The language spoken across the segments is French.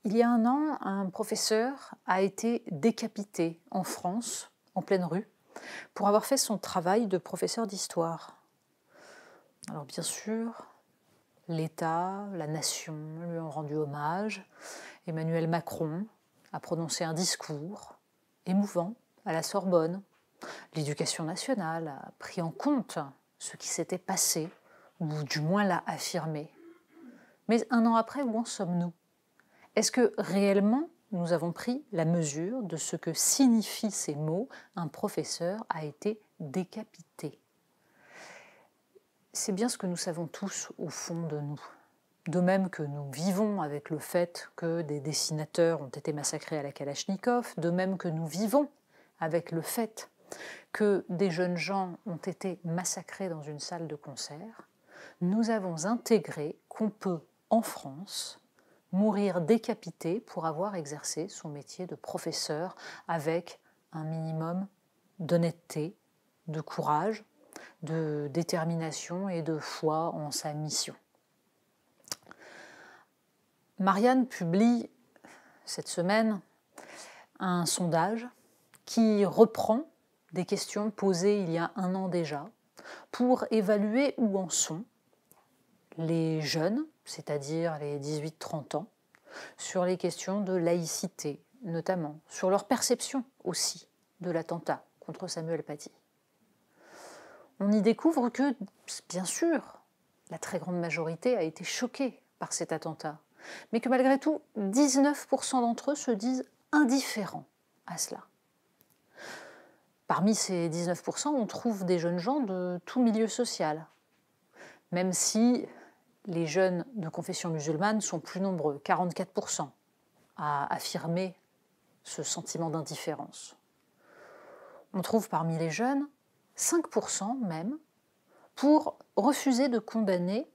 Il y a un an, un professeur a été décapité en France, en pleine rue, pour avoir fait son travail de professeur d'histoire. Alors bien sûr, l'État, la nation lui ont rendu hommage. Emmanuel Macron a prononcé un discours émouvant à la Sorbonne. L'éducation nationale a pris en compte ce qui s'était passé, ou du moins l'a affirmé. Mais un an après, où en sommes-nous? Est-ce que réellement nous avons pris la mesure de ce que signifient ces mots « un professeur a été décapité ». C'est bien ce que nous savons tous au fond de nous. De même que nous vivons avec le fait que des dessinateurs ont été massacrés à la Kalachnikov, de même que nous vivons avec le fait que des jeunes gens ont été massacrés dans une salle de concert, nous avons intégré qu'on peut, en France, mourir décapité pour avoir exercé son métier de professeur avec un minimum d'honnêteté, de courage, de détermination et de foi en sa mission. Marianne publie cette semaine un sondage qui reprend des questions posées il y a un an déjà pour évaluer où en sont les jeunes, c'est-à-dire les 18-30 ans, sur les questions de laïcité, notamment, sur leur perception aussi de l'attentat contre Samuel Paty. On y découvre que, bien sûr, la très grande majorité a été choquée par cet attentat, mais que malgré tout, 19% d'entre eux se disent indifférents à cela. Parmi ces 19%, on trouve des jeunes gens de tout milieu social, même si les jeunes de confession musulmane sont plus nombreux, 44%, à affirmer ce sentiment d'indifférence. On trouve parmi les jeunes 5% même pour refuser de condamner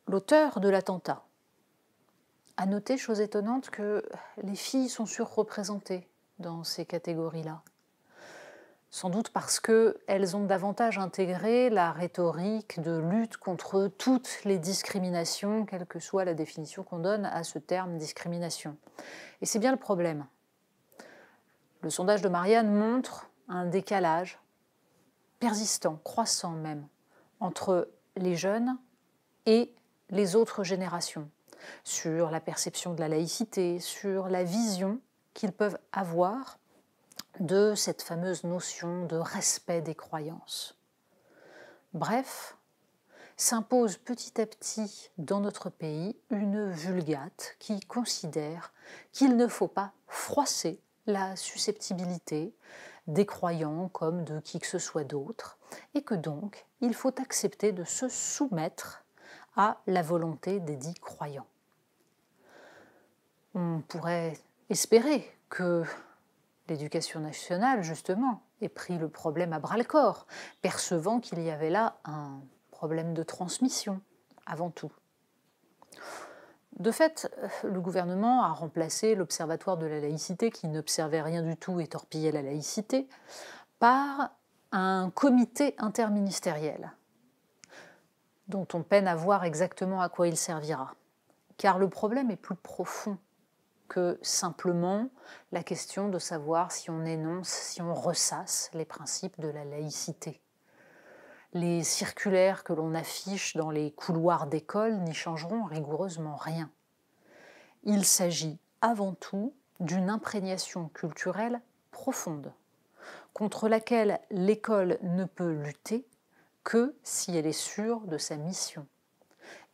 l'auteur de l'attentat. À noter, chose étonnante, que les filles sont surreprésentées dans ces catégories-là. Sans doute parce qu'elles ont davantage intégré la rhétorique de lutte contre toutes les discriminations, quelle que soit la définition qu'on donne à ce terme discrimination. Et c'est bien le problème. Le sondage de Marianne montre un décalage persistant, croissant même, entre les jeunes et les autres générations, sur la perception de la laïcité, sur la vision qu'ils peuvent avoir de cette fameuse notion de respect des croyances. Bref, s'impose petit à petit dans notre pays une vulgate qui considère qu'il ne faut pas froisser la susceptibilité des croyants comme de qui que ce soit d'autre, et que donc il faut accepter de se soumettre à la volonté des dits croyants. On pourrait espérer que l'éducation nationale, justement, ait pris le problème à bras-le-corps, percevant qu'il y avait là un problème de transmission, avant tout. De fait, le gouvernement a remplacé l'Observatoire de la laïcité, qui n'observait rien du tout et torpillait la laïcité, par un comité interministériel, dont on peine à voir exactement à quoi il servira. Car le problème est plus profond que simplement la question de savoir si on énonce, si on ressasse les principes de la laïcité. Les circulaires que l'on affiche dans les couloirs d'école n'y changeront rigoureusement rien. Il s'agit avant tout d'une imprégnation culturelle profonde, contre laquelle l'école ne peut lutter que si elle est sûre de sa mission.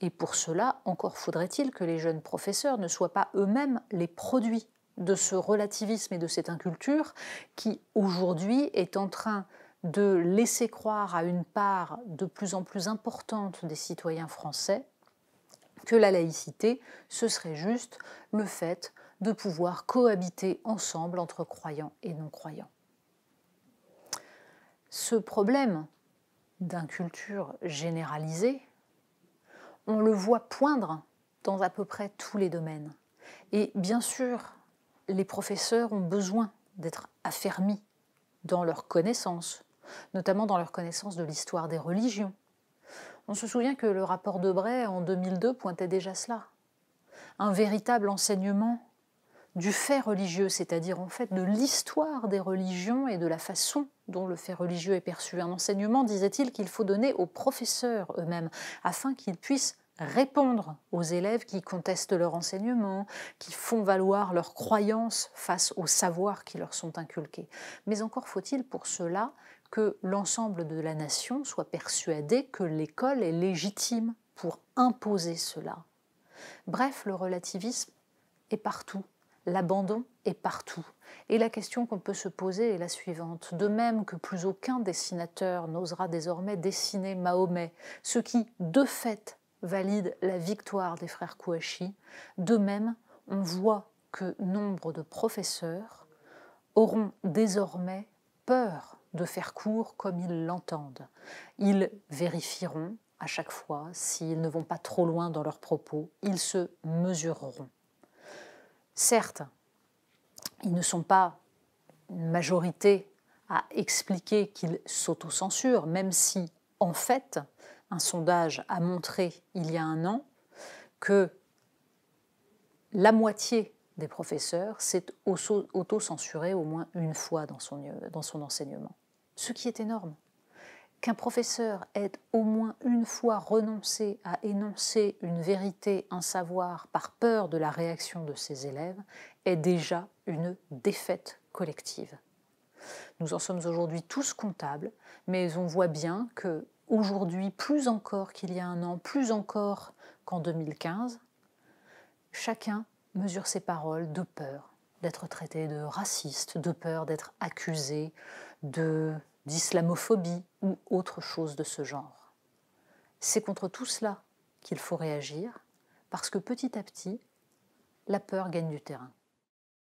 Et pour cela, encore faudrait-il que les jeunes professeurs ne soient pas eux-mêmes les produits de ce relativisme et de cette inculture qui, aujourd'hui, est en train de laisser croire à une part de plus en plus importante des citoyens français que la laïcité, ce serait juste le fait de pouvoir cohabiter ensemble entre croyants et non-croyants. Ce problème d'inculture généralisée, on le voit poindre dans à peu près tous les domaines. Et bien sûr, les professeurs ont besoin d'être affermis dans leurs connaissances, notamment dans leur connaissance de l'histoire des religions. On se souvient que le rapport Debray, en 2002, pointait déjà cela. un véritable enseignement du fait religieux, c'est-à-dire en fait de l'histoire des religions et de la façon dont le fait religieux est perçu. Un enseignement, disait-il, qu'il faut donner aux professeurs eux-mêmes, afin qu'ils puissent répondre aux élèves qui contestent leur enseignement, qui font valoir leurs croyances face aux savoirs qui leur sont inculqués. Mais encore faut-il pour cela que l'ensemble de la nation soit persuadé que l'école est légitime pour imposer cela. Bref, le relativisme est partout. L'abandon est partout. Et la question qu'on peut se poser est la suivante. De même que plus aucun dessinateur n'osera désormais dessiner Mahomet, ce qui, de fait, valide la victoire des frères Kouachi, de même, on voit que nombre de professeurs auront désormais peur de faire cours comme ils l'entendent. Ils vérifieront à chaque fois s'ils ne vont pas trop loin dans leurs propos, ils se mesureront. Certes, ils ne sont pas une majorité à expliquer qu'ils s'autocensurent, même si, en fait, un sondage a montré il y a un an que la moitié des professeurs s'est auto-censuré au moins une fois dans son enseignement. Ce qui est énorme. Qu'un professeur ait au moins une fois renoncé à énoncer une vérité, un savoir, par peur de la réaction de ses élèves, est déjà une défaite collective. Nous en sommes aujourd'hui tous comptables, mais on voit bien qu'aujourd'hui, plus encore qu'il y a un an, plus encore qu'en 2015, chacun mesure ses paroles de peur d'être traité de raciste, de peur d'être accusé d'islamophobie ou autre chose de ce genre. C'est contre tout cela qu'il faut réagir, parce que petit à petit, la peur gagne du terrain.